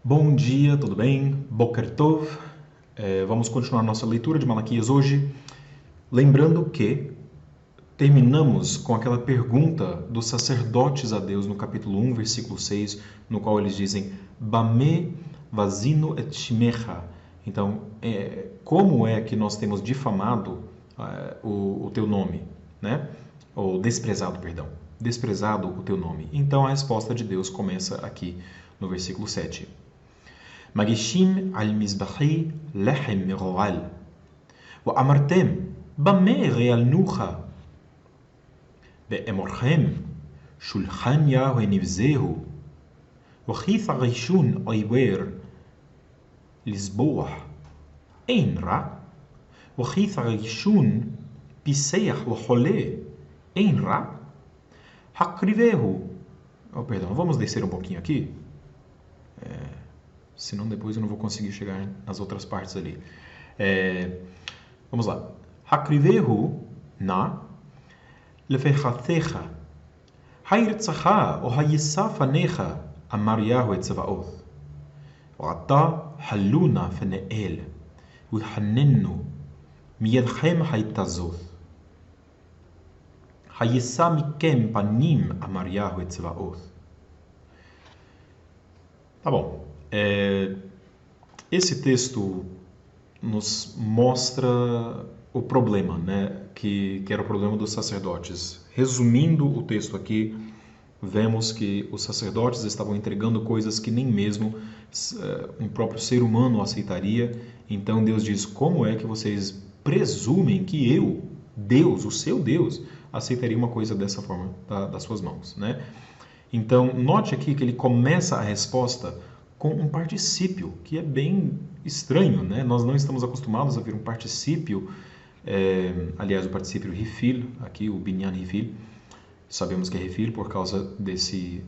Bom dia, tudo bem? Boker Tov. Vamos continuar nossa leitura de Malaquias hoje. Lembrando que terminamos com aquela pergunta dos sacerdotes a Deus no capítulo 1, versículo 6, no qual eles dizem Bame vazino et shimecha. Então, como é que nós temos difamado o teu nome, né? Ou desprezado, perdão. Desprezado o teu nome. Então, a resposta de Deus começa aqui no versículo 7. מגישים על מזבחי לחם מרועל, ואמרתם, במה רעלנוך? ואמרכם, שולחן יהוה נבזהו, וכי תרשון עיוור לזבוח, אין רע? וכי תרשון פיסח וחולה, אין רע? הקריבהו. Perdão, vamos descer um pouquinho aqui. Senão depois eu não vou conseguir chegar nas outras partes ali. Vamos lá. Hakrivehu na lefechatecha hayritzacha o hayisafanecha amar Yahweh tzavaoth וعطا حلونا فنئل وحننو מידכם haytazoth hayisa mikem panim amar Yahweh tzavaoth. Tá bom. Esse texto nos mostra o problema, né? Que era o problema dos sacerdotes. Resumindo o texto aqui, vemos que os sacerdotes estavam entregando coisas que nem mesmo um próprio ser humano aceitaria. Então Deus diz, como é que vocês presumem que eu, Deus, o seu Deus, aceitaria uma coisa dessa forma das suas mãos, né? Então, note aqui que ele começa a resposta com um particípio, que é bem estranho, né? Nós não estamos acostumados a ver um particípio, aliás, o particípio rifil, aqui o binyan rifil, sabemos que é rifil por causa desse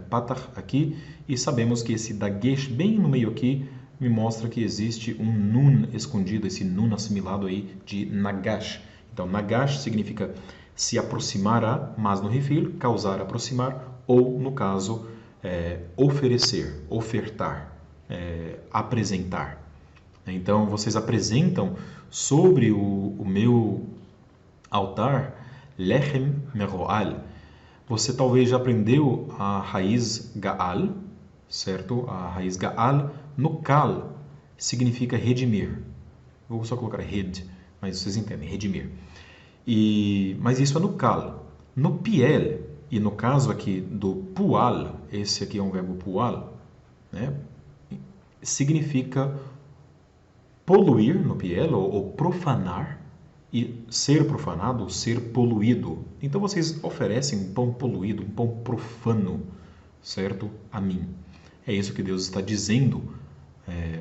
patach aqui, e sabemos que esse dagesh bem no meio aqui me mostra que existe um nun escondido, esse nun assimilado aí de nagash. Então, nagash significa se aproximar a, mas no rifil, causar aproximar, ou no caso, oferecer, ofertar, apresentar. Então, vocês apresentam sobre o meu altar lechem meroal. Você talvez já aprendeu a raiz gaal, certo? A raiz gaal no kal significa redimir. Vou só colocar red, mas vocês entendem, redimir. Mas isso é no kal. No piel, e no caso aqui do pual, esse aqui é um verbo pual, né? Significa poluir no piel ou profanar, e ser profanado, ser poluído. Então vocês oferecem um pão poluído, um pão profano, certo? A mim. É isso que Deus está dizendo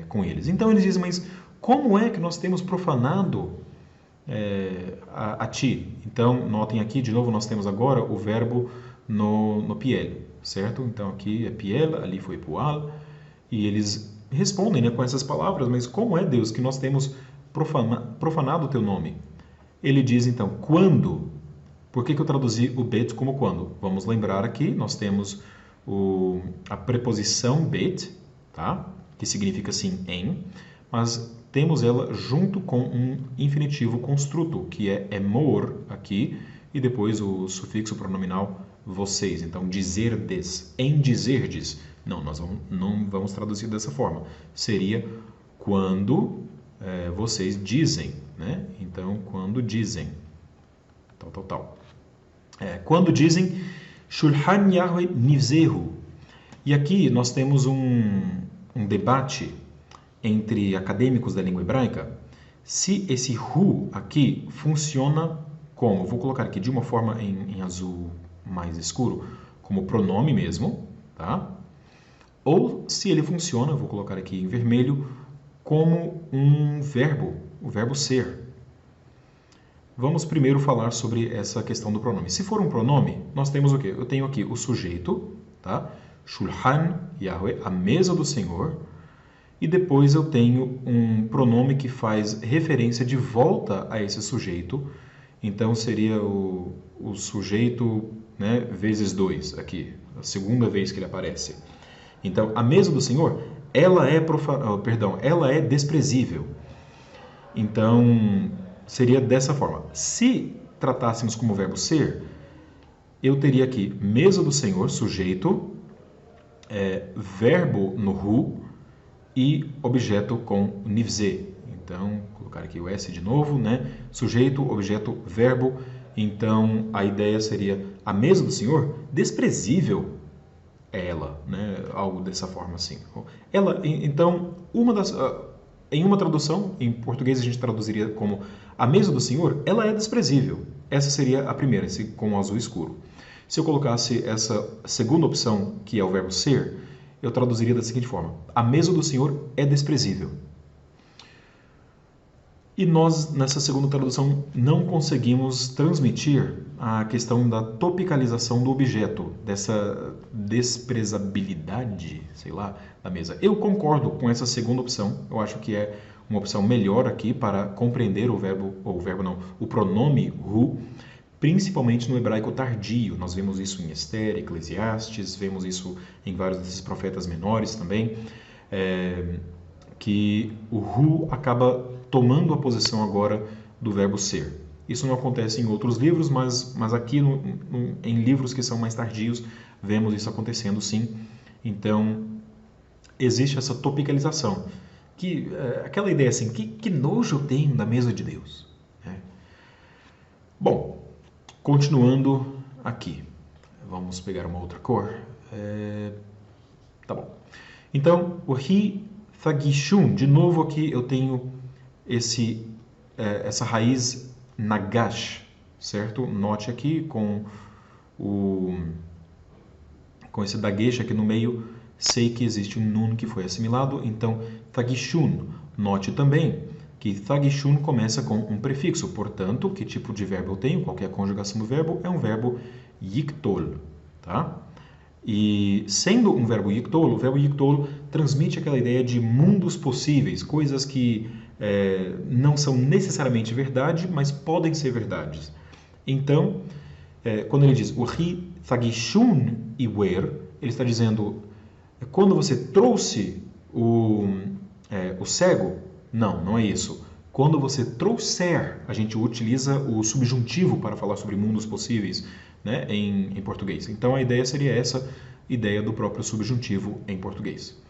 com eles. Então eles dizem, mas como é que nós temos profanado a ti? Então, notem aqui, de novo, nós temos agora o verbo no piel, certo? Então, aqui é piel, ali foi pual, e eles respondem, né, com essas palavras, mas como é, Deus, que nós temos profanado o teu nome? Ele diz, então, quando? Por que eu traduzi o bet como quando? Vamos lembrar aqui, nós temos a preposição bet, tá? Que significa sim, em, mas temos ela junto com um infinitivo construto, que é emor aqui, e depois o sufixo pronominal vocês. Então, dizerdes, em dizerdes. Não, nós não vamos traduzir dessa forma. Seria quando vocês dizem, né? Então, quando dizem, tal. Quando dizem, Shulchan Yahweh Nivzehu. E aqui nós temos um debate entre acadêmicos da língua hebraica, se esse hu aqui funciona como, vou colocar aqui de uma forma em azul mais escuro, como pronome mesmo, tá? Ou se ele funciona, vou colocar aqui em vermelho, como um verbo, o verbo ser. Vamos primeiro falar sobre essa questão do pronome. Se for um pronome, nós temos o quê? Eu tenho aqui o sujeito, tá? Shulchan Yahweh, a mesa do Senhor. E depois eu tenho um pronome que faz referência de volta a esse sujeito. Então seria o sujeito, né, vezes 2 aqui, a segunda vez que ele aparece. Então, a mesa do Senhor ela é ela é desprezível. Então, seria dessa forma. Se tratássemos como verbo ser, eu teria aqui mesa do Senhor, sujeito, verbo no hu e objeto com nivze. Então, vou colocar aqui o S de novo, né? Sujeito, objeto, verbo. Então, a ideia seria a mesa do Senhor, desprezível é ela, né? Algo dessa forma assim. Ela, então, em uma tradução, em português a gente traduziria como a mesa do Senhor, ela é desprezível. Essa seria a primeira, esse com o azul escuro. Se eu colocasse essa segunda opção, que é o verbo ser, eu traduziria da seguinte forma: a mesa do Senhor é desprezível. E nós, nessa segunda tradução, não conseguimos transmitir a questão da topicalização do objeto, dessa desprezabilidade, sei lá, da mesa. Eu concordo com essa segunda opção, eu acho que é uma opção melhor aqui para compreender o pronome hu, principalmente no hebraico tardio. Nós vemos isso em Esther, Eclesiastes, vemos isso em vários desses profetas menores também, que o hu acaba tomando a posição agora do verbo ser. Isso não acontece em outros livros, mas aqui em livros que são mais tardios, vemos isso acontecendo sim. Então, existe essa topicalização. Aquela ideia assim, que nojo eu tenho da mesa de Deus. Bom, continuando aqui. Vamos pegar uma outra cor. Tá bom. Então, o ri thagishun, de novo aqui eu tenho essa raiz nagash, certo? Note aqui com esse dagesh aqui no meio, sei que existe um nun que foi assimilado, então thagishun. Note também que thagishun começa com um prefixo, portanto, que tipo de verbo eu tenho? Qual é a conjugação do verbo? É um verbo yiktol, tá? E sendo um verbo yiktol, o verbo yiktol transmite aquela ideia de mundos possíveis, coisas que não são necessariamente verdade, mas podem ser verdades. Então, quando ele diz o ri thagishun iwer, ele está dizendo quando você trouxe o cego, não é isso. Quando você trouxer, a gente utiliza o subjuntivo para falar sobre mundos possíveis, né, em português. Então a ideia seria essa ideia do próprio subjuntivo em português.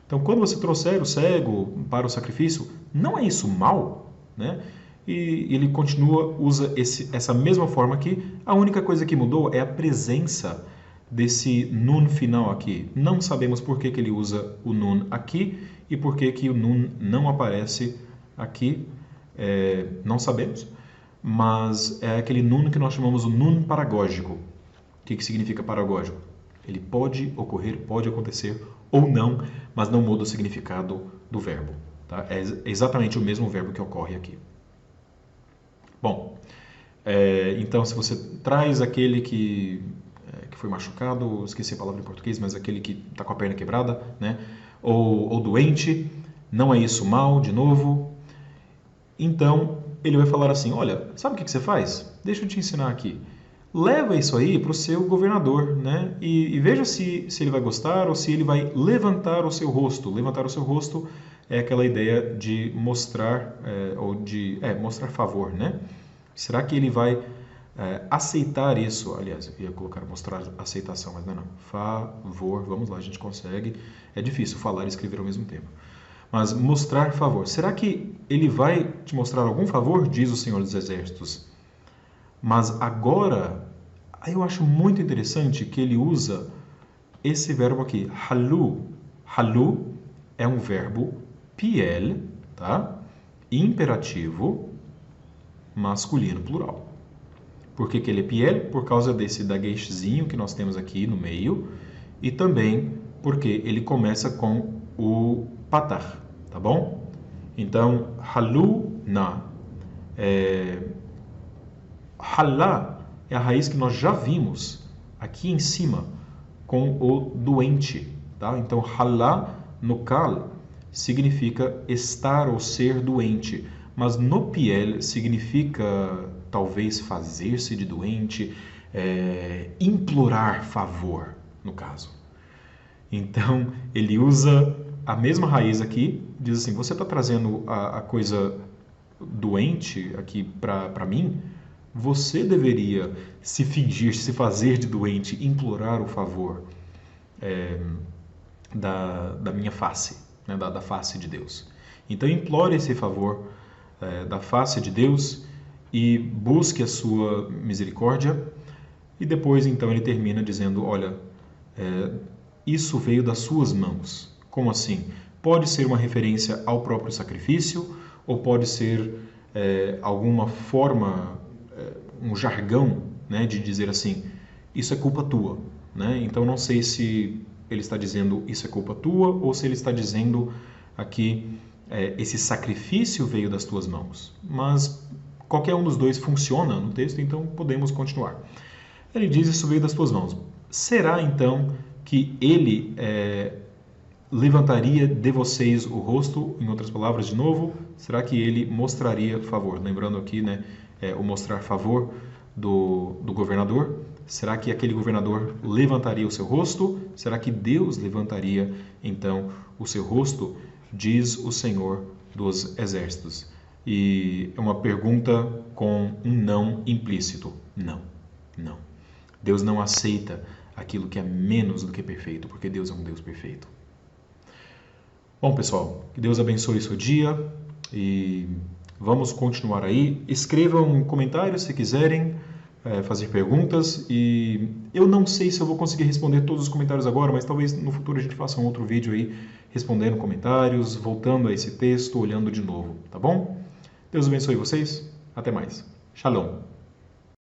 Então, quando você trouxer o cego para o sacrifício, não é isso mal, né? E ele continua, usa essa mesma forma aqui. A única coisa que mudou é a presença desse nun final aqui. Não sabemos por que ele usa o nun aqui e por que o nun não aparece aqui. Não sabemos, mas é aquele nun que nós chamamos o nun paragógico. O que significa paragógico? Ele pode ocorrer, pode acontecer ou não, mas não muda o significado do verbo. Tá? É exatamente o mesmo verbo que ocorre aqui. Bom, então se você traz aquele que foi machucado, esqueci a palavra em português, mas aquele que está com a perna quebrada, né? ou doente, não é isso mal, de novo. Então, ele vai falar assim, olha, sabe o que você faz? Deixa eu te ensinar aqui. Leva isso aí para o seu governador, né? E veja se ele vai gostar ou se ele vai levantar o seu rosto. Levantar o seu rosto é aquela ideia de mostrar, mostrar favor, né? Será que ele vai aceitar isso? Aliás, eu ia colocar mostrar aceitação, mas não. Favor, vamos lá, a gente consegue. É difícil falar e escrever ao mesmo tempo. Mas mostrar favor. Será que ele vai te mostrar algum favor? Diz o Senhor dos Exércitos. Mas agora, eu acho muito interessante que ele usa esse verbo aqui, halu. Halu é um verbo piel, tá? Imperativo, masculino, plural. Por que ele é piel? Por causa desse dagueshzinho que nós temos aqui no meio e também porque ele começa com o patar, tá bom? Então, halu na. Halá é a raiz que nós já vimos aqui em cima com o doente, tá? Então, halá no kal significa estar ou ser doente, mas no piel significa talvez fazer-se de doente, implorar favor, no caso. Então, ele usa a mesma raiz aqui diz assim, você está trazendo a coisa doente aqui para mim? Você deveria se fingir, se fazer de doente, implorar o favor da minha face, né, da face de Deus. Então implore esse favor da face de Deus e busque a sua misericórdia. E depois então ele termina dizendo, olha, isso veio das suas mãos. Como assim? Pode ser uma referência ao próprio sacrifício ou pode ser alguma forma, um jargão, né, de dizer assim, isso é culpa tua, né? Então não sei se ele está dizendo isso é culpa tua ou se ele está dizendo aqui esse sacrifício veio das tuas mãos. Mas qualquer um dos dois funciona no texto, então podemos continuar. Ele diz isso veio das tuas mãos. Será então que ele levantaria de vocês o rosto, em outras palavras, de novo? Será que ele mostraria favor? Lembrando aqui, né, o mostrar favor do governador. Será que aquele governador levantaria o seu rosto? Será que Deus levantaria, então, o seu rosto? Diz o Senhor dos Exércitos. E é uma pergunta com um não implícito. Não, não. Deus não aceita aquilo que é menos do que perfeito, porque Deus é um Deus perfeito. Bom, pessoal, que Deus abençoe o seu dia e vamos continuar aí. Escrevam comentários se quiserem fazer perguntas e eu não sei se eu vou conseguir responder todos os comentários agora, mas talvez no futuro a gente faça um outro vídeo aí respondendo comentários, voltando a esse texto, olhando de novo, tá bom? Deus abençoe vocês. Até mais. Shalom.